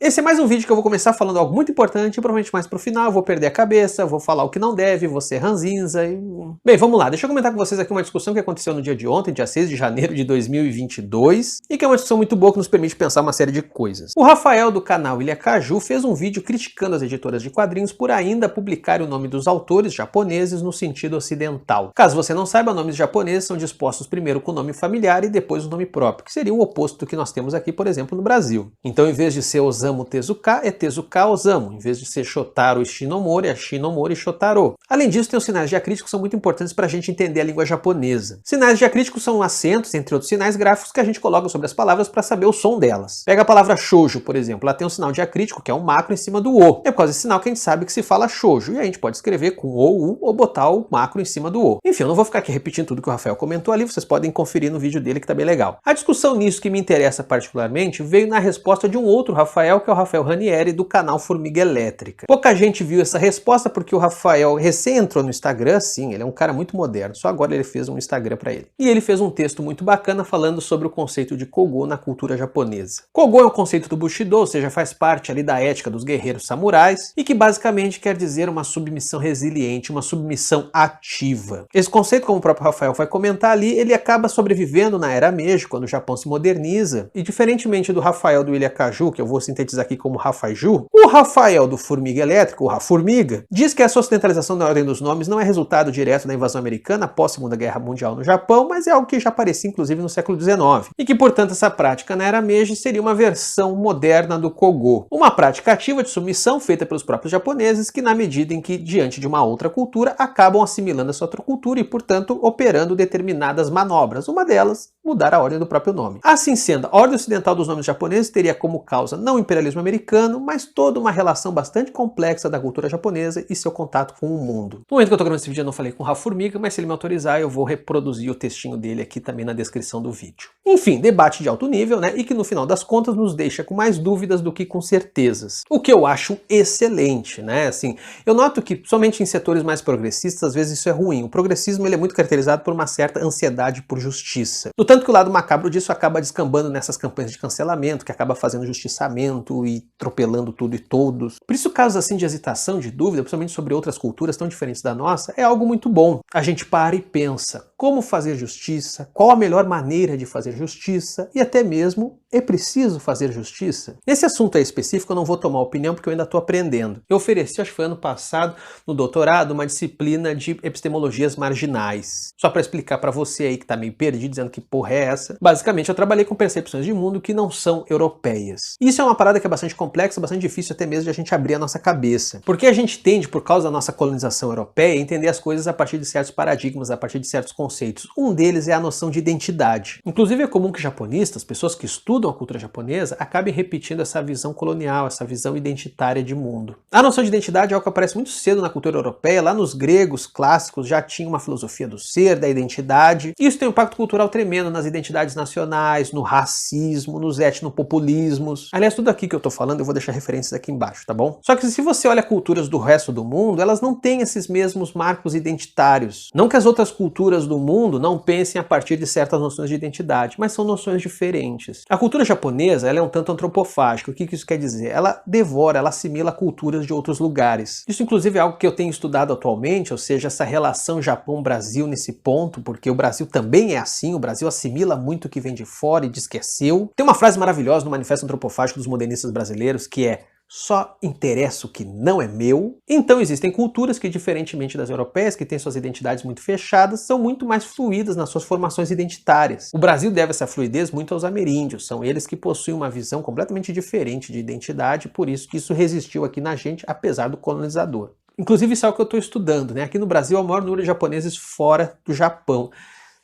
Esse é mais um vídeo que eu vou começar falando algo muito importante e provavelmente mais pro final eu vou perder a cabeça, vou falar o que não deve, vou ser ranzinza e... Bem, vamos lá, deixa eu comentar com vocês aqui uma discussão que aconteceu no dia de ontem, dia 6 de janeiro de 2022, e que é uma discussão muito boa que nos permite pensar uma série de coisas. O Rafael do canal Ilha Caju fez um vídeo criticando as editoras de quadrinhos por ainda publicar o nome dos autores japoneses no sentido ocidental. Caso você não saiba, nomes japoneses são dispostos primeiro com o nome familiar e depois o nome próprio, que seria o oposto do que nós temos aqui, por exemplo, no Brasil. Então, em vez de ser Osamu Tezuka, é Tezuka Osamu. Em vez de ser Shotaro Shinomori, é Shinomori Shotaro. Além disso, tem os sinais diacríticos que são muito importantes para a gente entender a língua japonesa. Sinais diacríticos são acentos, entre outros sinais gráficos, que a gente coloca sobre as palavras para saber o som delas. Pega a palavra shoujo, por exemplo. Ela tem um sinal diacrítico, que é um macro em cima do o. É por causa desse sinal que a gente sabe que se fala shoujo. E a gente pode escrever com o, u, ou botar o macro em cima do o. Enfim, eu não vou ficar aqui repetindo tudo que o Rafael comentou ali, vocês podem conferir no vídeo dele que tá bem legal. A discussão nisso que me interessa particularmente veio na resposta de um outro Rafael, que é o Rafael Ranieri, do canal Formiga Elétrica. Pouca gente viu essa resposta porque o Rafael recém entrou no Instagram, sim, ele é um cara muito moderno, só agora ele fez um Instagram pra ele. E ele fez um texto muito bacana falando sobre o conceito de Kogô na cultura japonesa. Kogô é um conceito do Bushido, ou seja, faz parte ali da ética dos guerreiros samurais, e que basicamente quer dizer uma submissão resiliente, uma submissão ativa. Esse conceito, como o próprio Rafael vai comentar ali, ele acaba sobrevivendo na Era Meiji, quando o Japão se moderniza, e diferentemente do Rafael do Ilha Caju, que eu vou sintetizar aqui como Rafaiju, o Rafael do Formiga Elétrica, o Raformiga, diz que essa ocidentalização da ordem dos nomes não é resultado direto da invasão americana após a Segunda Guerra Mundial no Japão, mas é algo que já aparecia inclusive no século XIX, e que portanto essa prática na Era Meiji seria uma versão moderna do Kogô, uma prática ativa de submissão feita pelos próprios japoneses que, na medida em que diante de uma outra cultura, acabam assimilando essa outra cultura e portanto operando determinadas manobras, uma delas mudar a ordem do próprio nome. Assim sendo, a ordem ocidental dos nomes japoneses teria como causa não o imperialismo americano, mas toda uma relação bastante complexa da cultura japonesa e seu contato com o mundo. No momento que eu tô gravando esse vídeo eu não falei com o Raformiga, mas se ele me autorizar eu vou reproduzir o textinho dele aqui também na descrição do vídeo. Enfim, debate de alto nível, né, e que no final das contas nos deixa com mais dúvidas do que com certezas. O que eu acho excelente, né, assim, eu noto que somente em setores mais progressistas às vezes isso é ruim. O progressismo ele é muito caracterizado por uma certa ansiedade por justiça. No tanto que o lado macabro disso acaba descambando nessas campanhas de cancelamento, que acaba fazendo justiçamento e atropelando tudo e todos. Por isso, casos assim de hesitação, de dúvida, principalmente sobre outras culturas tão diferentes da nossa, é algo muito bom. A gente para e pensa, como fazer justiça, qual a melhor maneira de fazer justiça, e até mesmo, é preciso fazer justiça? Nesse assunto aí específico eu não vou tomar opinião porque eu ainda estou aprendendo. Eu ofereci, acho que foi ano passado, no doutorado, uma disciplina de epistemologias marginais. Só para explicar para você aí que tá meio perdido, dizendo que porra é essa, basicamente eu trabalhei com percepções de mundo que não são europeias. Isso é uma parada que é bastante complexa, bastante difícil até mesmo de a gente abrir a nossa cabeça. Porque a gente tende, por causa da nossa colonização europeia, a entender as coisas a partir de certos paradigmas, a partir de certos conceitos. Um deles é a noção de identidade. Inclusive é comum que japonistas, pessoas que estudam a cultura japonesa, acabem repetindo essa visão colonial, essa visão identitária de mundo. A noção de identidade é algo que aparece muito cedo na cultura europeia, lá nos gregos clássicos já tinha uma filosofia do ser, da identidade. Isso tem um impacto cultural tremendo nas identidades nacionais, no racismo, nos etnopopulismos. Aliás, tudo aqui que eu tô falando eu vou deixar referências aqui embaixo, tá bom? Só que se você olha culturas do resto do mundo, elas não têm esses mesmos marcos identitários. Não que as outras culturas do mundo não pensem a partir de certas noções de identidade, mas são noções diferentes. A cultura japonesa, ela é um tanto antropofágica. O que isso quer dizer? Ela devora, ela assimila culturas de outros lugares. Isso inclusive é algo que eu tenho estudado atualmente, ou seja, essa relação Japão-Brasil nesse ponto, porque o Brasil também é assim, o Brasil assimila muito o que vem de fora e diz que é seu. Tem uma frase maravilhosa no Manifesto Antropofágico dos Modernistas Brasileiros que é: só interessa o que não é meu. Então existem culturas que, diferentemente das europeias, que têm suas identidades muito fechadas, são muito mais fluídas nas suas formações identitárias. O Brasil deve essa fluidez muito aos ameríndios, são eles que possuem uma visão completamente diferente de identidade, por isso que isso resistiu aqui na gente, apesar do colonizador. Inclusive isso é o que eu estou estudando, né? Aqui no Brasil, há o maior número de japoneses fora do Japão.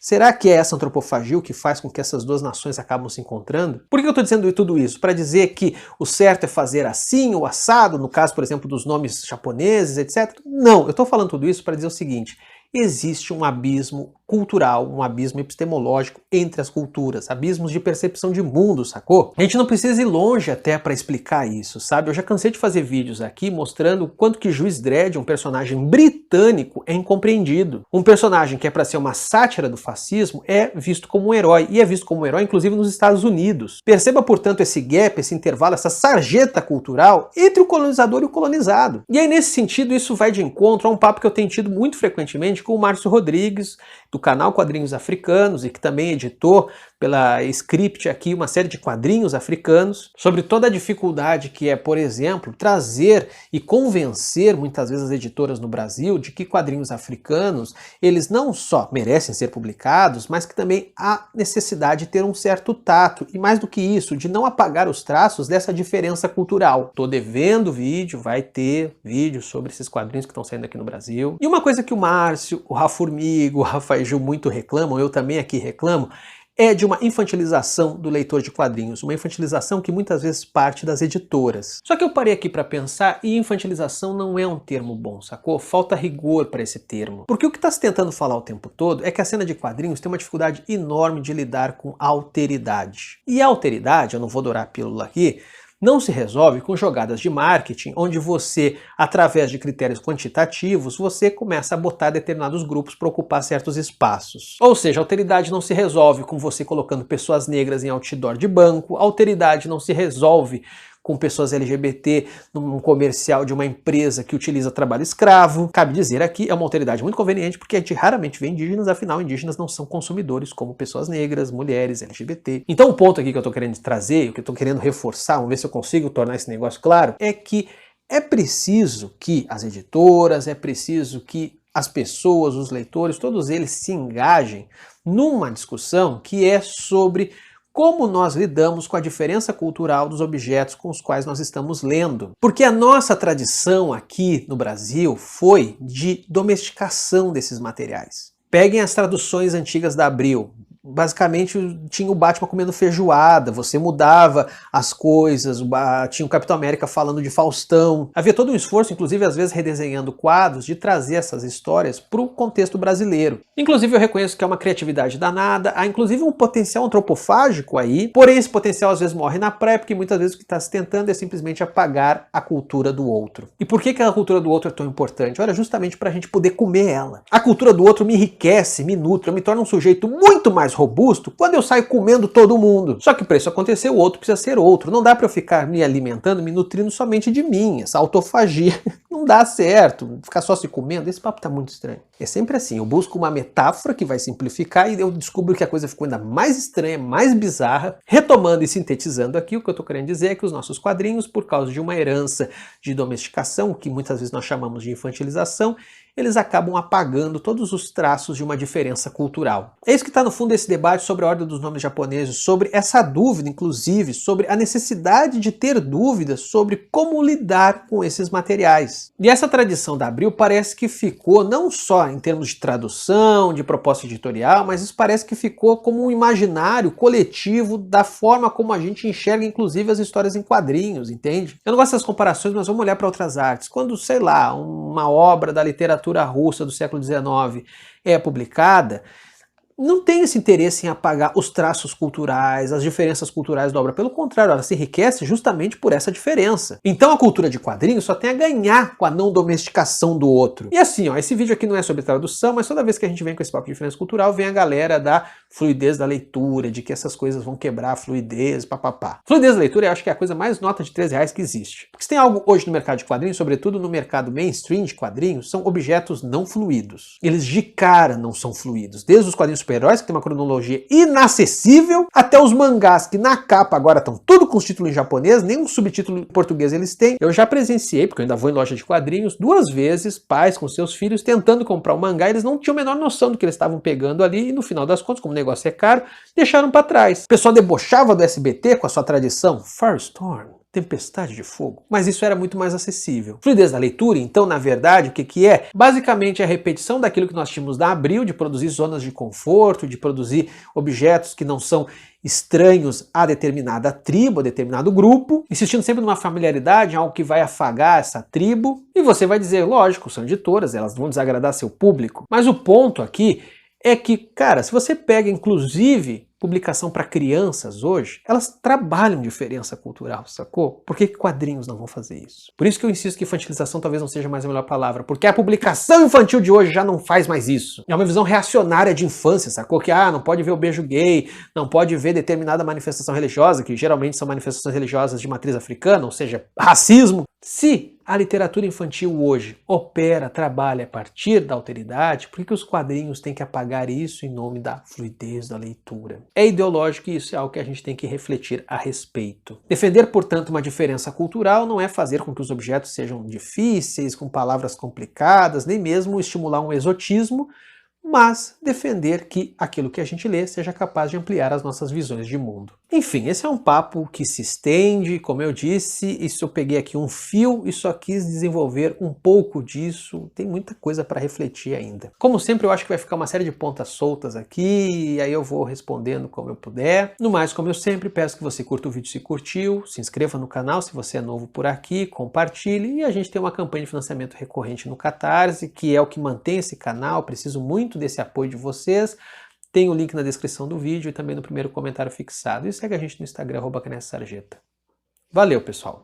Será que é essa antropofagia o que faz com que essas duas nações acabam se encontrando? Por que eu estou dizendo tudo isso? Para dizer que o certo é fazer assim ou assado, no caso, por exemplo, dos nomes japoneses, etc? Não, eu estou falando tudo isso para dizer o seguinte: existe um abismo cultural, um abismo epistemológico entre as culturas, abismos de percepção de mundo, sacou? A gente não precisa ir longe até para explicar isso, sabe? Eu já cansei de fazer vídeos aqui mostrando o quanto que Juiz Dredd, um personagem britânico, é incompreendido. Um personagem que é para ser uma sátira do fascismo é visto como um herói, e é visto como um herói inclusive nos Estados Unidos. Perceba, portanto, esse gap, esse intervalo, essa sarjeta cultural entre o colonizador e o colonizado. E aí, nesse sentido, isso vai de encontro a um papo que eu tenho tido muito frequentemente com o Márcio Rodrigues, do canal Quadrinhos Africanos, e que também editou pela Script aqui uma série de quadrinhos africanos, sobre toda a dificuldade que é, por exemplo, trazer e convencer muitas vezes as editoras no Brasil de que quadrinhos africanos, eles não só merecem ser publicados, mas que também há necessidade de ter um certo tato, e mais do que isso, de não apagar os traços dessa diferença cultural. Tô devendo vídeo, vai ter vídeo sobre esses quadrinhos que estão saindo aqui no Brasil. E uma coisa que o Márcio, o Rafa Formigo, o Rafael Gil muito reclamam, eu também aqui reclamo, é de uma infantilização do leitor de quadrinhos, uma infantilização que muitas vezes parte das editoras. Só que eu parei aqui para pensar e infantilização não é um termo bom, sacou? Falta rigor para esse termo. Porque o que está se tentando falar o tempo todo é que a cena de quadrinhos tem uma dificuldade enorme de lidar com alteridade. E a alteridade, eu não vou dourar a pílula aqui, não se resolve com jogadas de marketing, onde você, através de critérios quantitativos, você começa a botar determinados grupos para ocupar certos espaços. Ou seja, a alteridade não se resolve com você colocando pessoas negras em outdoor de banco, a alteridade não se resolve com pessoas LGBT num comercial de uma empresa que utiliza trabalho escravo. Cabe dizer aqui, é uma alteridade muito conveniente, porque a gente raramente vê indígenas, afinal indígenas não são consumidores como pessoas negras, mulheres, LGBT. Então o ponto aqui que eu tô querendo trazer, o que eu tô querendo reforçar, vamos ver se eu consigo tornar esse negócio claro, é que é preciso que as editoras, é preciso que as pessoas, os leitores, todos eles se engajem numa discussão que é sobre como nós lidamos com a diferença cultural dos objetos com os quais nós estamos lendo. Porque a nossa tradição aqui no Brasil foi de domesticação desses materiais. Peguem as traduções antigas da Abril. Basicamente tinha o Batman comendo feijoada, você mudava as coisas, tinha o Capitão América falando de Faustão. Havia todo um esforço, inclusive às vezes redesenhando quadros, de trazer essas histórias para o contexto brasileiro. Inclusive eu reconheço que é uma criatividade danada, há inclusive um potencial antropofágico aí, porém esse potencial às vezes morre na praia, porque muitas vezes o que está se tentando é simplesmente apagar a cultura do outro. E por que a cultura do outro é tão importante? Olha, justamente para a gente poder comer ela. A cultura do outro me enriquece, me nutre, eu me torno um sujeito muito mais robusto quando eu saio comendo todo mundo. Só que para isso acontecer, o outro precisa ser outro. Não dá para eu ficar me alimentando, me nutrindo somente de mim. Essa autofagia não dá certo. Ficar só se comendo, esse papo tá muito estranho. É sempre assim, eu busco uma metáfora que vai simplificar e eu descubro que a coisa ficou ainda mais estranha, mais bizarra. Retomando e sintetizando aqui, o que eu tô querendo dizer é que os nossos quadrinhos, por causa de uma herança de domesticação, que muitas vezes nós chamamos de infantilização, eles acabam apagando todos os traços de uma diferença cultural. É isso que está no fundo desse debate sobre a ordem dos nomes japoneses, sobre essa dúvida, inclusive, sobre a necessidade de ter dúvidas sobre como lidar com esses materiais. E essa tradição da Abril parece que ficou não só em termos de tradução, de proposta editorial, mas isso parece que ficou como um imaginário coletivo da forma como a gente enxerga, inclusive, as histórias em quadrinhos, entende? Eu não gosto dessas comparações, mas vamos olhar para outras artes. Quando, sei lá, uma obra da literatura russa do século XIX é publicada, não tem esse interesse em apagar os traços culturais, as diferenças culturais da obra. Pelo contrário, ela se enriquece justamente por essa diferença. Então a cultura de quadrinhos só tem a ganhar com a não domesticação do outro. E assim, ó, esse vídeo aqui não é sobre tradução, mas toda vez que a gente vem com esse papo de diferença cultural, vem a galera da fluidez da leitura, de que essas coisas vão quebrar a fluidez, papapá. Fluidez da leitura eu acho que é a coisa mais nota de R$13 que existe. Porque se tem algo hoje no mercado de quadrinhos, sobretudo no mercado mainstream de quadrinhos, são objetos não fluidos. Eles de cara não são fluidos. Desde os quadrinhos super-heróis, que tem uma cronologia inacessível, até os mangás, que na capa agora estão tudo com os títulos em japonês, nem um subtítulo em português eles têm. Eu já presenciei, porque eu ainda vou em loja de quadrinhos, 2 vezes pais com seus filhos tentando comprar um mangá, eles não tinham a menor noção do que eles estavam pegando ali, e no final das contas, como o negócio é caro, deixaram para trás. O pessoal debochava do SBT com a sua tradição Firestorm. tempestade de fogo. Mas isso era muito mais acessível. Fluidez da leitura, então, na verdade, o que é? Basicamente é a repetição daquilo que nós tínhamos da Abril, de produzir zonas de conforto, de produzir objetos que não são estranhos a determinada tribo, a determinado grupo, insistindo sempre numa familiaridade, algo que vai afagar essa tribo, e você vai dizer, lógico, são editoras, elas vão desagradar seu público. Mas o ponto aqui é que, cara, se você pega, inclusive, publicação para crianças hoje, elas trabalham diferença cultural, sacou? Por que quadrinhos não vão fazer isso? Por isso que eu insisto que infantilização talvez não seja mais a melhor palavra, porque a publicação infantil de hoje já não faz mais isso. É uma visão reacionária de infância, sacou? Que, não pode ver o beijo gay, não pode ver determinada manifestação religiosa, que geralmente são manifestações religiosas de matriz africana, ou seja, racismo. Se a literatura infantil hoje opera, trabalha a partir da alteridade, por que os quadrinhos têm que apagar isso em nome da fluidez da leitura? É ideológico e isso é algo que a gente tem que refletir a respeito. Defender, portanto, uma diferença cultural não é fazer com que os objetos sejam difíceis, com palavras complicadas, nem mesmo estimular um exotismo, mas defender que aquilo que a gente lê seja capaz de ampliar as nossas visões de mundo. Enfim, esse é um papo que se estende, como eu disse, isso eu peguei aqui um fio e só quis desenvolver um pouco disso, tem muita coisa para refletir ainda. Como sempre, eu acho que vai ficar uma série de pontas soltas aqui, e aí eu vou respondendo como eu puder. No mais, como eu sempre, peço que você curta o vídeo se curtiu, se inscreva no canal se você é novo por aqui, compartilhe, e a gente tem uma campanha de financiamento recorrente no Catarse, que é o que mantém esse canal, preciso muito desse apoio de vocês. Tem o link na descrição do vídeo e também no primeiro comentário fixado. E segue a gente no Instagram, @canessarjeta. Valeu, pessoal!